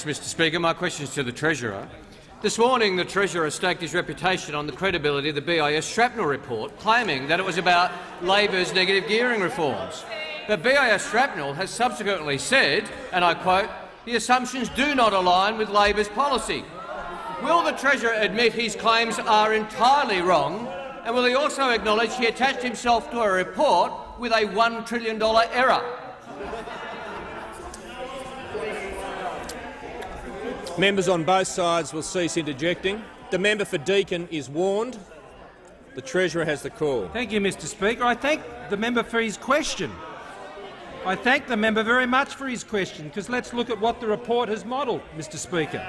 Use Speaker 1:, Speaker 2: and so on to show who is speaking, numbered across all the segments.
Speaker 1: Thanks, Mr Speaker. My question is to the Treasurer. This morning, the Treasurer staked his reputation on the credibility of the BIS Shrapnel report, claiming that it was about Labor's negative gearing reforms. But BIS Shrapnel has subsequently said, and I quote, "The assumptions do not align with Labor's policy." Will the Treasurer admit his claims are entirely wrong, and will he also acknowledge he attached himself to a report with a $1 trillion error?
Speaker 2: Members on both sides will cease interjecting. The member for Deakin is warned. The Treasurer has the call.
Speaker 3: Thank you, Mr Speaker. I thank the member for his question. I thank the member very much for his question, because let's look at what the report has modelled, Mr Speaker.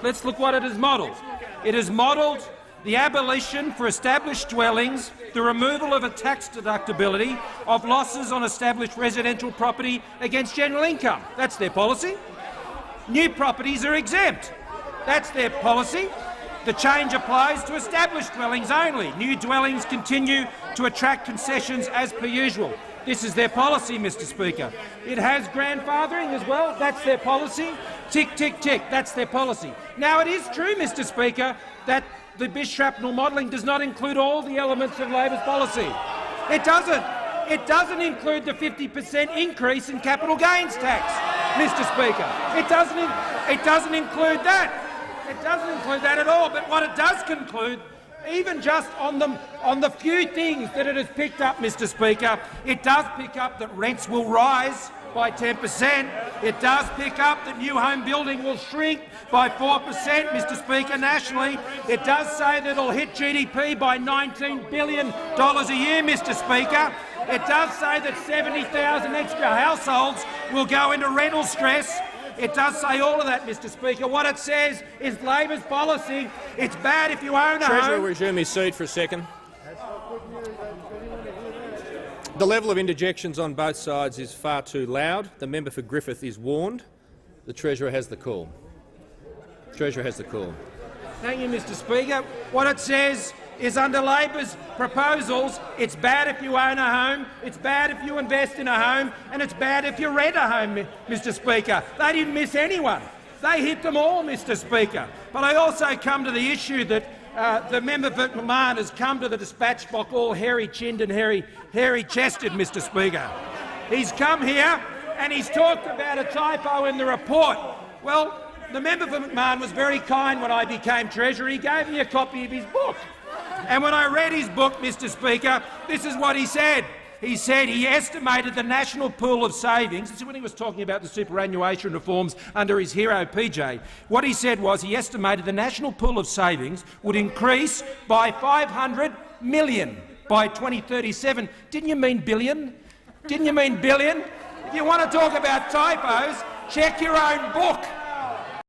Speaker 3: Let's look what it has modelled. It has modelled the abolition for established dwellings, the removal of a tax deductibility of losses on established residential property against general income. That's their policy. New properties are exempt. That's their policy. The change applies to established dwellings only. New dwellings continue to attract concessions as per usual. This is their policy, Mr Speaker. It has grandfathering as well. That's their policy. Tick, tick, tick. That's their policy. Now, it is true, Mr Speaker, that the BIS Shrapnel modelling does not include all the elements of Labor's policy. It doesn't. It doesn't include the 50% increase in capital gains tax, Mr Speaker. It doesn't include that. It doesn't include that at all. But what it does conclude, even just on the few things that it has picked up, Mr Speaker, it does pick up that rents will rise by 10%. It does pick up that new home building will shrink by 4%, Mr Speaker, nationally. It does say that it will hit GDP by $19 billion a year, Mr Speaker. It does say that 70,000 extra households will go into rental stress. It does say all of that, Mr Speaker. What it says is Labor's policy. It's bad if you own a home.
Speaker 2: Treasurer, resume his seat for a second. The level of interjections on both sides is far too loud. The member for Griffith is warned. The Treasurer has the call. Treasurer has the call.
Speaker 3: Thank you, Mr Speaker. What it says is under Labor's proposals, it's bad if you own a home, it's bad if you invest in a home, and it's bad if you rent a home, Mr Speaker. They didn't miss anyone. They hit them all, Mr Speaker. But I also come to the issue that the member for McMahon has come to the dispatch box all hairy-chinned and hairy-chested, Mr Speaker. He's come here and he's talked about a typo in the report. Well, the member for McMahon was very kind when I became Treasurer. He gave me a copy of his book. And when I read his book, Mr Speaker, this is what he said. He said he estimated the national pool of savings. This is when he was talking about the superannuation reforms under his hero PJ. What he said was he estimated the national pool of savings would increase by $500 million by 2037. Didn't you mean billion? Didn't you mean billion? If you want to talk about typos, check your own book.